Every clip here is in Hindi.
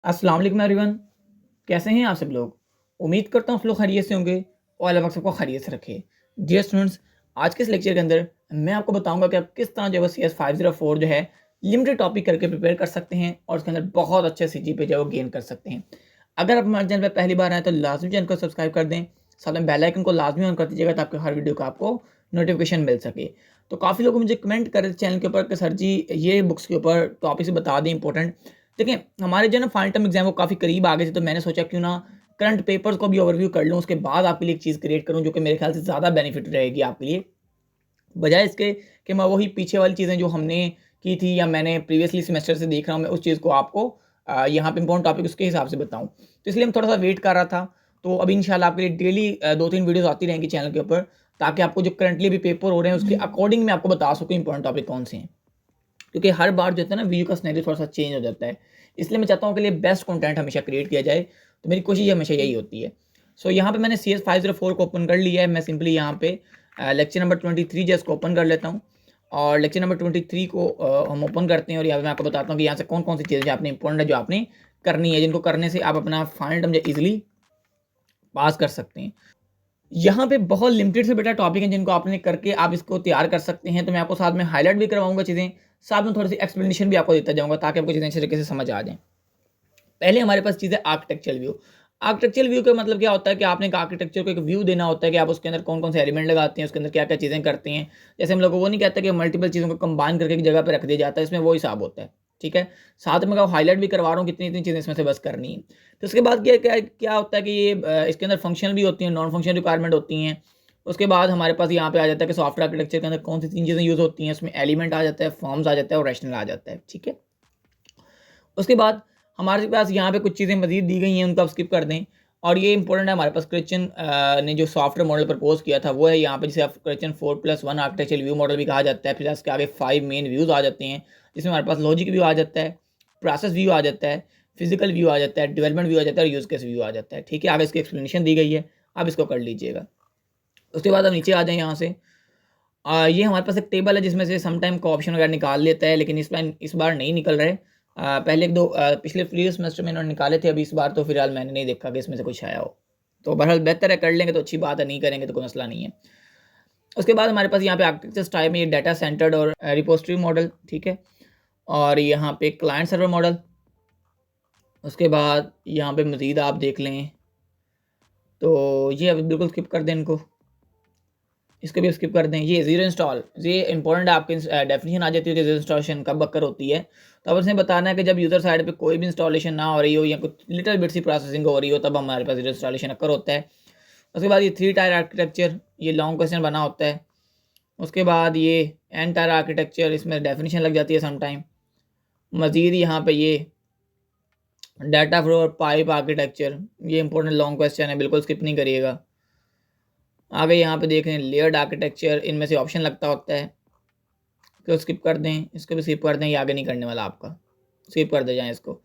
अस्सलाम वालेकुम एवरीवन। कैसे हैं आप सब लोग? उम्मीद करता हूँ आप लोग खैरियत से होंगे और अल्लाह पाक सबको खैरियत से रखे। डियर स्टूडेंट्स, आज के इस लेक्चर के अंदर मैं आपको बताऊंगा कि आप किस तरह जो है CS 504 जो है लिमिटेड टॉपिक करके प्रिपेयर कर सकते हैं और उसके अंदर बहुत अच्छे CGPA जो है वो गेन कर सकते हैं। अगर आप हमारे चैनल पर पहली बार आए तो लाजमी चैनल को सब्सक्राइब कर दें, साथ में बेल आइकन को लाजमी ऑन कर दीजिएगा ताकि हर वीडियो का आपको नोटिफिकेशन मिल सके। तो काफ़ी लोग मुझे कमेंट कर रहे थे चैनल के ऊपर कि सर जी ये बुक्स के ऊपर टॉपिक से बता दें इंपॉर्टेंट। देखिए, हमारे जो है ना फाइनल टर्म एग्जाम वो काफ़ी करीब आ गए थे, तो मैंने सोचा क्यों ना करंट पेपर्स को भी ओवरव्यू कर लूँ, उसके बाद आपके लिए एक चीज़ क्रिएट करूँ जो कि मेरे ख्याल से ज़्यादा बेनिफिट रहेगी आपके लिए। बजाय इसके कि मैं वही पीछे वाली चीज़ें जो हमने की थी या मैंने प्रीवियसली सेमेस्टर से देख रहा हूँ, मैं उस चीज़ को आपको यहाँ पे इंपॉर्टेंट टॉपिक उसके हिसाब से बताऊँ। तो इसलिए मैं थोड़ा-सा वेट कर रहा था। तो अभी इंशाल्लाह आपके लिए डेली 2-3 वीडियोज़ आती रहेंगी चैनल के ऊपर, ताकि आपको जो करंटली अभी पेपर हो रहे हैं उसके अकॉर्डिंग मैं आपको बता सकूँ इंपॉर्टेंट टॉपिक कौन से हैं। क्योंकि हर बार जो होता है ना वीडियो का सिनेरियो थोड़ा-सा चेंज हो जाता है। इसलिए मैं चाहता हूँ कि लिए बेस्ट कंटेंट हमेशा क्रिएट किया जाए, तो मेरी कोशिश हमेशा यही होती है। सो यहाँ पे मैंने CS 504 को ओपन कर लिया है। मैं सिंपली यहाँ पे लेक्चर नंबर 23 जो है इसको ओपन कर लेता हूँ और लेक्चर नंबर 23 को हम ओपन करते हैं और यहाँ पे मैं आपको बताता हूँ कि यहाँ से कौन-कौन सी चीज़ें आपने इंपॉर्टेंट है जो आपने करनी है, जिनको करने से आप अपना फाइनल टर्म जो ईज़िली पास कर सकते हैं। यहाँ पे बहुत लिमिटेड से बेटा टॉपिक हैं जिनको आपने करके आप इसको तैयार कर सकते हैं। तो मैं आपको साथ में हाइलाइट भी करवाऊँगा चीज़ें, साथ में थोड़ी-सी एक्सप्लेनेशन भी आपको देता जाऊँगा ताकि आपको चीज़ें अच्छे तरीके से समझ आ जाएँ। पहले हमारे पास चीज़ है आर्किटेक्चरल व्यू। आर्किटेक्चरल व्यू का मतलब क्या होता है कि आपने एक आर्किटेक्चर को एक व्यू देना होता है कि आप उसके अंदर कौन-कौन से एलिमेंट लगाते हैं, उसके अंदर क्या-क्या चीज़ें करते हैं। जैसे हम लोग वो नहीं कहते कि मल्टीपल चीज़ों को कंबाइन करके एक जगह पे रख दिया जाता है, इसमें वो हिसाब होता है, ठीक है? साथ में मैं हाइलाइट भी करवा रहा हूँ कितनी-कितनी चीज़ें इसमें से बस करनी है। तो उसके बाद क्या क्या क्या होता है कि ये इसके अंदर फंक्शनल भी होती हैं, नॉन फंक्शनल रिक्वायरमेंट होती हैं। उसके बाद हमारे पास यहाँ पे आ जाता है कि सॉफ्टवेयर आर्किटेक्चर के अंदर कौन सी 3 चीज़ें यूज़ होती हैं, उसमें एलिमेंट आ जाता है, फॉर्म्स आ जाता है और रैशनल आ जाता है, ठीक है? उसके बाद हमारे पास यहाँ पे कुछ चीज़ें मज़ीद दी गई हैं, उनको आप स्किप कर दें और ये इंपॉर्टेंट है हमारे पास क्रिश्चियन ने जो सॉफ्टवेयर मॉडल प्रपोज़ किया था, वो है यहाँ पे जिसे आप क्रिश्चियन 4+1 आर्किटेक्चरल व्यू मॉडल भी कहा जाता है। फिर इसके आगे 5 मेन व्यूज़ आ जाते हैं, जिसमें हमारे पास लॉजिक व्यू आ जाता है, प्रोसेस व्यू आ जाता है, फिज़िकल व्यू आ जाता है, डेवलपमेंट व्यू आ जाता है और यूज़ केस व्यू आ जाता है, ठीक है? आगे इसकी एक्सप्लेनेशन दी गई है, आप इसको कर लीजिएगा। उसके बाद आप नीचे आ जाएँ यहाँ से। ये हमारे पास एक टेबल है जिसमें से सम टाइम को ऑप्शन वगैरह निकाल लेता है, लेकिन इस बार नहीं निकल रहे। पहले 1-2 पिछले प्रीवियस सेमेस्टर में इन्होंने निकाले थे, अभी इस बार तो फिलहाल मैंने नहीं देखा कि इसमें से कुछ आया हो। तो बहरहाल बेहतर है, कर लेंगे तो अच्छी बात है, नहीं करेंगे तो कोई मसला नहीं है। उसके बाद हमारे पास यहाँ पे आर्किटेक्चर स्टाइल में ये डाटा सेंटर्ड और रिपोजिटरी मॉडल, ठीक है? और यहाँ पे क्लाइंट सर्वर मॉडल। उसके बाद यहाँ पे मज़ीद आप देख लें, तो ये अभी बिल्कुल स्किप कर दें इनको। इसको भी स्किप कर दें। ये ज़ीरो इंस्टॉल, ये इंपॉर्टेंट है, आपकी डेफिनेशन आ जाती है कि ज़ीरो इंस्टॉलेशन कब अक्कर होती है। तो अब उसने बताना है कि जब यूज़र साइड पे कोई भी इंस्टॉलेशन ना हो रही हो या कुछ लिटिल बिट सी प्रोसेसिंग हो रही हो, तब हमारे पास ज़ीरो इंस्टॉलेशन अक्कर होता है। उसके बाद ये 3 टायर आर्किटेक्चर, ये लॉन्ग क्वेश्चन बना होता है। उसके बाद ये एन टायर आर्किटेक्चर, इसमें डेफिनेशन लग जाती है सम टाइम। मज़ीद यहाँ पे ये डाटा फ्लो और पाइप आर्किटेक्चर, ये इंपॉर्टेंट लॉन्ग क्वेश्चन है, बिल्कुल स्किप नहीं करिएगा। आगे यहाँ पे देख रहे हैं लेयर्ड आर्किटेक्चर, इनमें से ऑप्शन लगता होता है, तो स्किप कर दें, इसको भी स्किप कर दें, ये आगे नहीं करने वाला आपका, स्किप कर दे जाएँ इसको।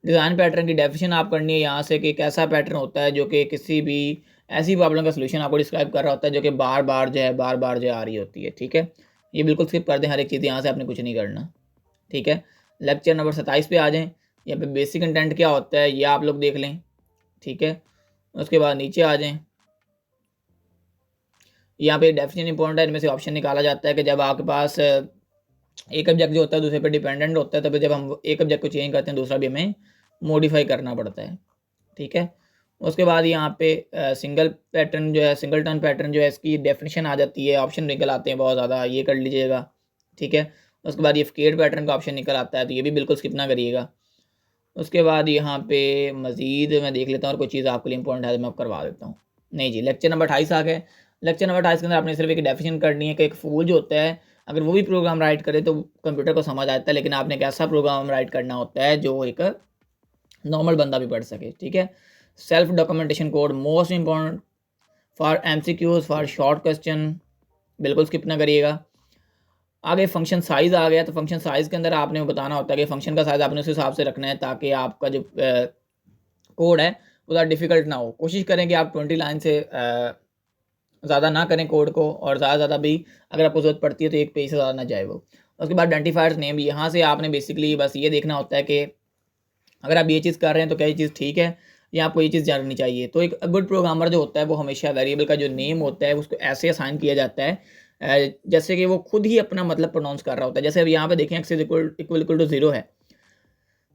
डिज़ाइन पैटर्न की डेफिनेशन आप करनी है यहाँ से कि कैसा पैटर्न होता है जो कि किसी भी ऐसी प्रॉब्लम का सॉल्यूशन आपको डिस्क्राइब कर रहा होता है जो कि बार-बार जो है आ रही होती है, ठीक है? ये बिल्कुल स्किप कर दें, हर एक चीज़ यहाँ से आपने कुछ नहीं करना, ठीक है? लेक्चर नंबर 27 पे आ जाएँ, यहाँ पे बेसिक कंटेंट क्या होता है ये आप लोग देख लें, ठीक है? उसके बाद नीचे आ जाएँ, यहाँ पे डेफिनेशन इंपॉर्टेंट है, इनमें से ऑप्शन निकाला जाता है कि जब आपके पास एक ऑब्जेक्ट जो होता है दूसरे पे डिपेंडेंट होता है, तभी जब हम एक ऑब्जेक्ट को चेंज करते हैं दूसरा भी हमें मॉडिफाई करना पड़ता है, ठीक है? उसके बाद यहाँ पे सिंगल पैटर्न जो है, सिंगल टर्न पैटर्न जो है, इसकी डेफिनेशन आ जाती है, ऑप्शन निकल आते हैं बहुत ज़्यादा, ये कर लीजिएगा, ठीक है? उसके बाद ये फकेड पैटर्न का ऑप्शन निकल आता है, तो ये भी बिल्कुल स्किप ना करिएगा। उसके बाद यहाँ पे मज़ीद मैं देख लेता हूँ और कोई चीज़ आपके लिए इंपॉर्टेंट है तो मैं आपको करवा देता हूँ। नहीं जी, लेक्चर नंबर 28 आ गए। लेक्चर नंबर 28 के अंदर आपने सिर्फ एक डेफिनेशन करनी है कि एक फूल जो होता है, अगर वो भी प्रोग्राम राइट करे तो कंप्यूटर को समझ आता है, लेकिन आपने एक ऐसा प्रोग्राम राइट करना होता है जो एक नॉर्मल बंदा भी पढ़ सके, ठीक है? Self documentation code most important for MCQs, for short question, बिल्कुल स्किप ना करिएगा। आगे फंक्शन साइज़ आ गया, तो फंक्शन साइज़ के अंदर आपने बताना होता है कि फंक्शन का साइज़ आपने उस हिसाब से रखना है ताकि आपका जो कोड है वो ज़्यादा डिफ़िकल्ट ना हो। कोशिश करें कि आप 20 लाइन से ज़्यादा ना करें कोड को, और ज़्यादा भी अगर आपको ज़रूरत पड़ती है तो एक पेज से ज़्यादा ना जाए वो। उसके बाद आइडेंटिफायर्स नेम, यहाँ से आपने बेसिकली बस ये देखना होता है कि अगर आप ये चीज़ कर रहे हैं तो क्या ये चीज़ ठीक है या आपको ये चीज़ जाननी चाहिए। तो एक गुड प्रोग्रामर जो होता है वो हमेशा वेरिएबल का जो नेम होता है उसको ऐसे असाइन किया जाता है जैसे कि वो खुद ही अपना मतलब प्रोनाउंस कर रहा होता है। जैसे अब यहाँ पे देखें x इक्वल टू 0 है,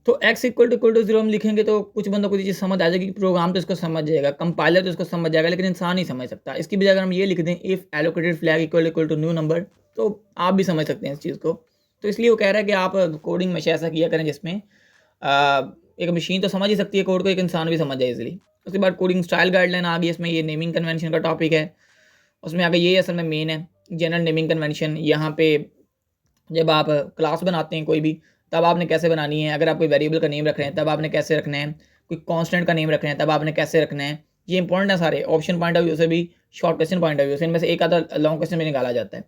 तो x इक्वल टू 0 हम लिखेंगे तो कुछ बंदों को ये चीज़ समझ आ जाएगी कि प्रोग्राम तो इसको समझ जाएगा, कंपाइलर तो इसको समझ जाएगा, लेकिन इंसान नहीं समझ सकता। इसकी बजाय अगर हम ये लिख दें if allocated flag equal to new number, तो आप भी समझ सकते हैं इस चीज़ को। तो इसलिए वो कह रहा है कि आप कोडिंग में ऐसा किया करें जिसमें एक मशीन तो समझ ही सकती है कोड को, एक इंसान भी समझ जाए इजीली। उसके बाद कोडिंग स्टाइल गाइडलाइन आ गई, इसमें ये नेमिंग कन्वेंशन का टॉपिक है। उसमें आगे ये असल में मेन है, जनरल नेमिंग कन्वेंशन। यहाँ पे जब आप क्लास बनाते हैं कोई भी, तब आपने कैसे बनानी है। अगर आप कोई वेरिएबल का नेम रख रहे हैं तब आपने कैसे रखना है, कोई कांस्टेंट का नेम रख रहे हैं तब आपने कैसे रखना है। ये इंपॉर्टेंट है सारे, ऑप्शन पॉइंट ऑफ व्यू से भी, short question point of view से, इनमें से एक आधा लॉन्ग क्वेश्चन में निकाला जाता है।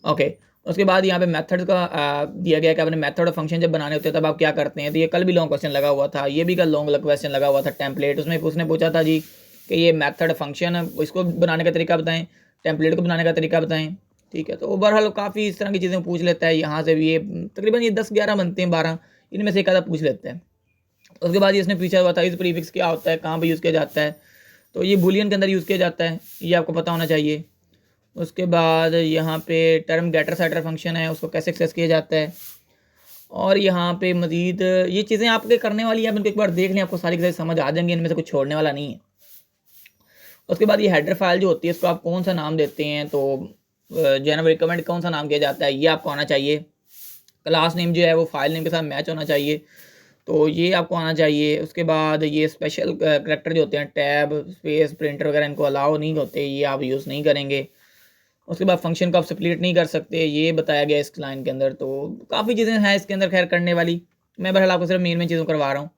ओके, उसके बाद यहाँ पे मेथड का दिया गया कि आपने मेथड और फंक्शन जब बनाने होते हैं तब आप क्या करते हैं। तो ये कल भी लॉन्ग क्वेश्चन लगा हुआ था, ये भी कल लॉन्ग क्वेश्चन लगा हुआ था टेम्पलेट। उसमें उसने पूछा था जी कि ये मेथड फंक्शन इसको बनाने का तरीका बताएं, टेम्पलेट को बनाने का तरीका बताएं। ठीक है, तो ओवरऑल काफ़ी इस तरह की चीज़ें पूछ लेता है। यहाँ से भी ये तकरीबन ये 10-11 बनते हैं, 12 इनमें से एक आधा पूछ लेते हैं। उसके बाद ये इसने पूछा हुआ था इस प्रीफिक्स क्या होता है, कहाँ पर यूज़ किया जाता है। तो ये बूलियन के अंदर यूज़ किया जाता है, ये आपको पता होना चाहिए। उसके बाद यहाँ पे टर्म गेटर सेटर फंक्शन है, उसको कैसे एक्सेस किया जाता है। और यहाँ पे मज़ीद ये चीज़ें आपके करने वाली हैं, आप इनको एक बार देख लें, आपको सारी चीज़ें समझ आ जाएंगी, इनमें से कुछ छोड़ने वाला नहीं है। उसके बाद ये हेडर फाइल जो होती है इसको आप कौन सा नाम देते हैं, तो जनरल रिकमेंड कौन सा नाम किया जाता है ये आपको आना चाहिए। क्लास नेम जो है वो फाइल नेम के साथ मैच होना चाहिए, तो ये आपको आना चाहिए। उसके बाद ये स्पेशल करैक्टर जो होते हैं, टैब, स्पेस, प्रिंटर वगैरह, इनको अलाउ नहीं होते, ये आप यूज़ नहीं करेंगे। उसके बाद फंक्शन को आप स्प्लिट नहीं कर सकते, ये बताया गया इस लाइन के अंदर। तो काफ़ी चीज़ें हैं इसके अंदर खैर करने वाली, मैं बहरहाल आपको सिर्फ मेन चीज़ों करवा रहा हूँ।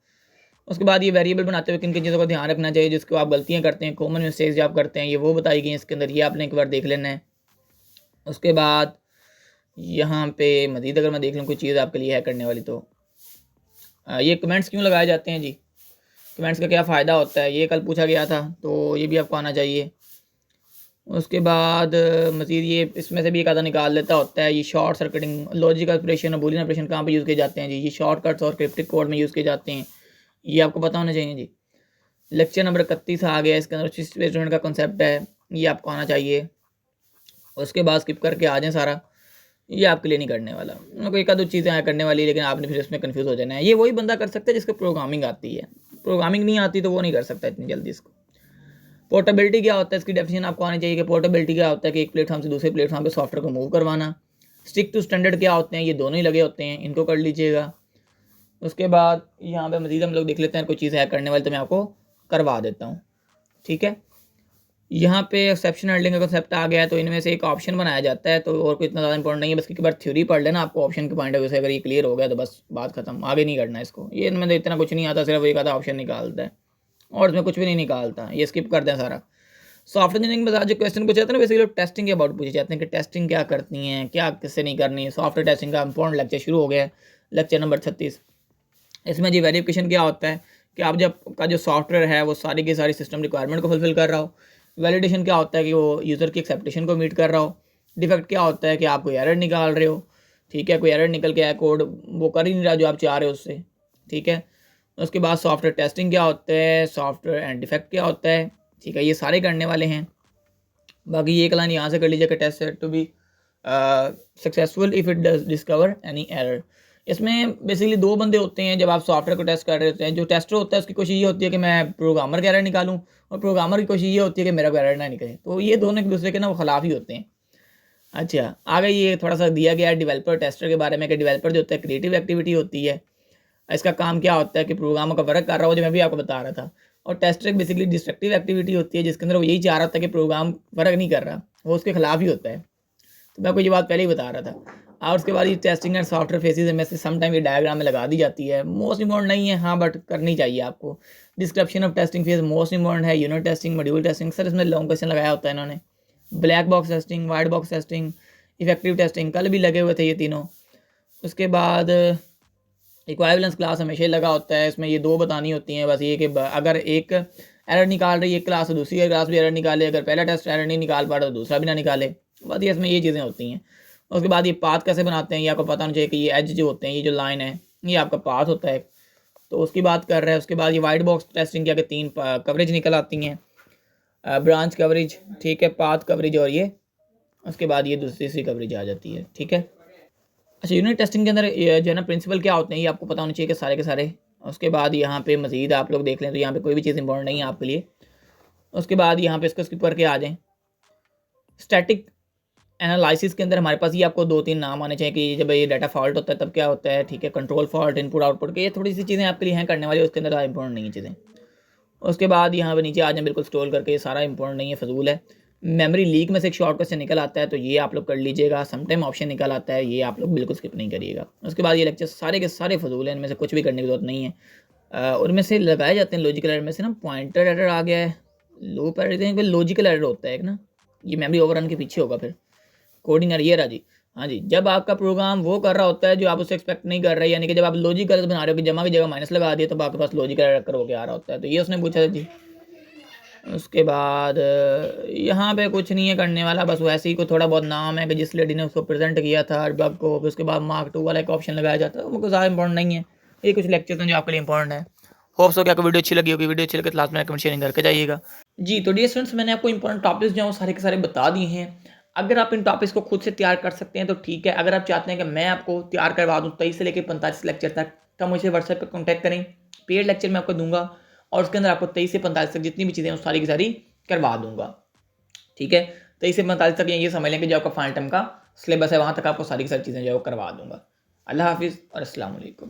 उसके बाद ये वेरिएबल बनाते हुए किन किन चीज़ों का ध्यान रखना चाहिए, जिसको आप गलतियाँ करते हैं, कॉमन मिस्टेक्स जो आप करते हैं, ये वो बताई गई हैं इसके अंदर, ये आपने एक बार देख लेना है। उसके बाद यहाँ पे मज़ीद अगर मैं देख लूँ कोई चीज़ आपके लिए है करने वाली, तो ये कमेंट्स क्यों लगाए जाते हैं जी, कमेंट्स का क्या फ़ायदा होता है, ये कल पूछा गया था, तो ये भी आपको आना चाहिए। उसके बाद मज़ीद ये इसमें से भी एक आधा निकाल लेता होता है, ये शॉर्ट सर्किटिंग, लॉजिकल ऑपरेशन और बूलियन ऑपरेशन कहाँ पे यूज़ किए जाते हैं जी, ये शॉर्टकट्स और क्रिप्टिक कोड में यूज़ किए जाते हैं, ये आपको पता होना चाहिए जी। लेक्चर नंबर 31 आ गया, इसके अंदर स्टूडेंट का कॉन्सेप्ट है, ये आपको आना चाहिए। उसके बाद स्किप करके आ जाएँ सारा, ये आपके लिए नहीं करने वाला। मेरे को एक आध चीज़ें हैं करने वाली, लेकिन आपने फिर इसमें कन्फ्यूज़ हो जाना है। ये वही बंदा कर सकता है जिसको प्रोग्रामिंग आती है, प्रोग्रामिंग नहीं आती तो वो नहीं कर सकता इतनी जल्दी इसको। पोर्टेबिलिटी क्या होता है, इसकी डेफिनेशन आपको आनी चाहिए कि पोर्टेबिलिटी क्या होता है कि एक प्लेटफॉर्म से दूसरे प्लेटफॉर्म पे सॉफ्टवेयर को मूव करवाना। स्टिक टू स्टैंडर्ड क्या होते हैं, ये दोनों ही लगे होते हैं, इनको कर लीजिएगा। उसके बाद यहाँ पे मज़ीद हम लोग देख लेते हैं, कोई चीज़ है करने वाली तो मैं आपको करवा देता हूँ। ठीक है, यहाँ पे एक्सेप्शन हैंडलिंग का कंसेप्ट आ गया है, तो इनमें से एक ऑप्शन बनाया जाता है, तो और कोई इतना ज़्यादा इंपॉर्टेंट नहीं है, बस एक बार थ्योरी पढ़ लेना, आपको ऑप्शन के पॉइंट ऑफ व्यू से अगर ये क्लियर हो गया तो बस बात खत्म, आगे नहीं करना इसको। ये इनमें तो इतना कुछ नहीं आता, सिर्फ एक आधा ऑप्शन निकालता है और इसमें कुछ भी नहीं निकालता, ये स्किप कर दें सारा। सॉफ्टवेयर इंजीनियरिंग में जो क्वेश्चन पूछे जाते हैं ना, बेसिकली टेस्टिंग के अबाउट पूछे जाते हैं कि टेस्टिंग क्या करती हैं, क्या किससे नहीं करनी है। सॉफ्टवेयर टेस्टिंग का इंपॉर्टेंट लेक्चर शुरू हो गया है, लेक्चर नंबर 36। इसमें जी वेरिफिकेशन क्या होता है कि आप जब का जो सॉफ्टवेयर है वो सारी की सारी सिस्टम रिक्वायरमेंट को फुलफिल कर रहा हो। वैलिडेशन क्या होता है कि वो यूज़र की एक्सेप्टेशन को मीट कर रहा हो। डिफेक्ट क्या होता है कि आप कोई एरर निकाल रहे हो, ठीक है, कोई एरर निकल के आया, कोड वो कर ही नहीं रहा जो आप चाह रहे हो उससे, ठीक है। उसके बाद सॉफ्टवेयर टेस्टिंग क्या होता है, सॉफ्टवेयर एंड डिफेक्ट क्या होता है, ठीक है, ये सारे करने वाले हैं। बाकी ये एक लाइन यहाँ से कर लीजिए कि test to be successful if it does discover any error. इसमें बेसिकली दो बंदे होते हैं जब आप सॉफ्टवेयर को टेस्ट कर रहे होते हैं। जो टेस्टर होता है उसकी कोशिश ये होती है कि मैं प्रोग्रामर का एरर निकालूं, और प्रोग्रामर की कोशिश ये होती है कि मेरा कोई एरर ना निकले। तो ये दोनों एक दूसरे के ना वो खिलाफ ही होते हैं। अच्छा, आगे ये थोड़ा सा दिया गया है डेवलपर टेस्टर के बारे में कि डेवलपर जो होता है क्रिएटिव एक्टिविटी होती है, इसका काम क्या होता है कि प्रोग्रामों का वर्क कर रहा हो, जो मैं भी आपको बता रहा था। और टेस्टर बेसिकली डिस्ट्रक्टिव एक्टिविटी होती है जिसके अंदर वो यही चाह रहा था कि प्रोग्राम वर्क नहीं कर रहा, वो उसके खिलाफ ही होता है। तो मैं आपको ये बात पहले ही बता रहा था। और उसके बाद ये टेस्टिंग एंड सॉफ्टवेयर फेसेस में से समटाइम ये डायग्राम में लगा दी जाती है। मोस्ट इंपॉर्टेंट नहीं है हाँ, बट करनी चाहिए आपको। Description of testing phase most important है। Unit testing, module testing, sir इसमें लॉन्ग क्वेश्चन लगाया होता है इन्होंने। Black box testing, white box testing, effective testing, कल भी लगे हुए थे ये तीनों। उसके बाद इक्विवेलेंस क्लास हमेशा ही लगा होता है, इसमें ये दो बतानी होती हैं बस, ये कि अगर एक एरर निकाल रही है एक क्लास तो दूसरी क्लास भी एरर निकाले, अगर पहला टेस्ट एरर नहीं निकाल पा रहा तो दूसरा भी ना निकाले। बस ये इसमें ये चीज़ें होती हैं। उसके बाद ये पाथ कैसे बनाते हैं ये आपको पता होना चाहिए कि ये एज जो होते हैं, ये जो लाइन है ये आपका पाथ होता है। तो उसकी बात कर रहा है। उसके बाद ये वाइट बॉक्स टेस्टिंग के आगे 3 कवरेज निकल आती हैं, ब्रांच कवरेज, ठीक है, पाथ कवरेज, और ये उसके बाद ये दूसरी सी कवरेज आ जाती है, ठीक है। अच्छा, यूनिट टेस्टिंग के अंदर ये जो है ना प्रिंसिपल क्या होते हैं, ये आपको पता होना चाहिए कि सारे के सारे। उसके बाद यहाँ पे मज़ीद आप लोग देख लें तो यहाँ पे कोई भी चीज़ इंपॉर्टेंट नहीं है आपके लिए। उसके बाद यहाँ पे इसको स्किप करके आ जाएँ। स्टैटिक एनालिसिस के अंदर हमारे पास ये आपको 2-3 नाम आने चाहिए कि जब ये डाटा फॉल्ट होता है तब क्या होता है, ठीक है। कंट्रोल फॉल्ट, इनपुट आउटपुट के, ये थोड़ी सी चीज़ें आपके लिए हैं करने वाली, उसके अंदर इंपॉर्टेंट नहीं है चीज़ें। उसके बाद यहाँ पे नीचे आ जाएँ, बिल्कुल स्क्रॉल करके, ये सारा इंपॉर्टेंट नहीं है, फजूल है। मेमोरी लीक में से एक शॉर्ट क्वेश्चन निकल आता है तो ये आप लोग कर लीजिएगा। समटाइम ऑप्शन निकल आता है, ये आप लोग बिल्कुल स्किप नहीं करिएगा। उसके बाद ये लेक्चर सारे के सारे फजूल हैं, इनमें से कुछ भी करने की जरूरत नहीं है। उनमें से लगाए जाते हैं लॉजिकल एरर में से ना, पॉइंटर एरर आ गया है, लूप एरर, लॉजिकल एरर होता है एक ना, ये मेमोरी ओवररन के पीछे होगा। फिर कोडिंग एरर, ये रहा जी। हाँ जी, जब आपका प्रोग्राम वो कर रहा होता है जो आप उससे एक्सपेक्ट नहीं कर रहे, यानी कि जब आप लॉजिकल बना रहे हो कि जमा की जगह माइनस लगा दिए तो आपके पास लॉजिकल एरर कर होकर आ रहा होता है, तो ये उसने पूछा था जी। उसके बाद यहाँ पे कुछ नहीं है करने वाला, बस वैसे ही को थोड़ा बहुत नाम है कि जिस लेडी ने उसको प्रेजेंट किया था हर बग को। उसके बाद मार्क 2 वाला एक ऑप्शन लगाया जाता है, वो कुछ ज़्यादा इंपॉर्टेंट नहीं है। ये कुछ लेक्चर्स हैं जो आपके लिए इंपॉर्टेंट है। होप सो कि आपको वीडियो अच्छी लगी होगी। वीडियो अच्छी लगे तो लास्ट में कमेंट शेयरिंग करके जाइएगा जी। तो डियर स्टूडेंट्स, मैंने आपको इंपॉर्टेंट टॉपिक्स जो हैं वो सारे के सारे बता दिए हैं। अगर आप इन टॉपिक्स को खुद से तैयार कर सकते हैं तो ठीक है। अगर आप चाहते हैं कि मैं आपको तैयार करवा दूँ 23 से लेकर 45 लेक्चर तक, तो मुझे व्हाट्सएप पर कॉन्टैक्ट करें। पेड लेक्चर मैं आपको दूंगा और उसके अंदर आपको 23 से 45 तक जितनी भी चीज़ें हैं वो सारी की सारी करवा दूंगा, ठीक है। 23 से 45 तक ये समझ लें कि जो आपका फाइनल टर्म का सिलेबस है वहाँ तक आपको सारी की सारी चीज़ें जो है वो करवा दूंगा। अल्लाह हाफिज़ और अस्सलाम वालेकुम।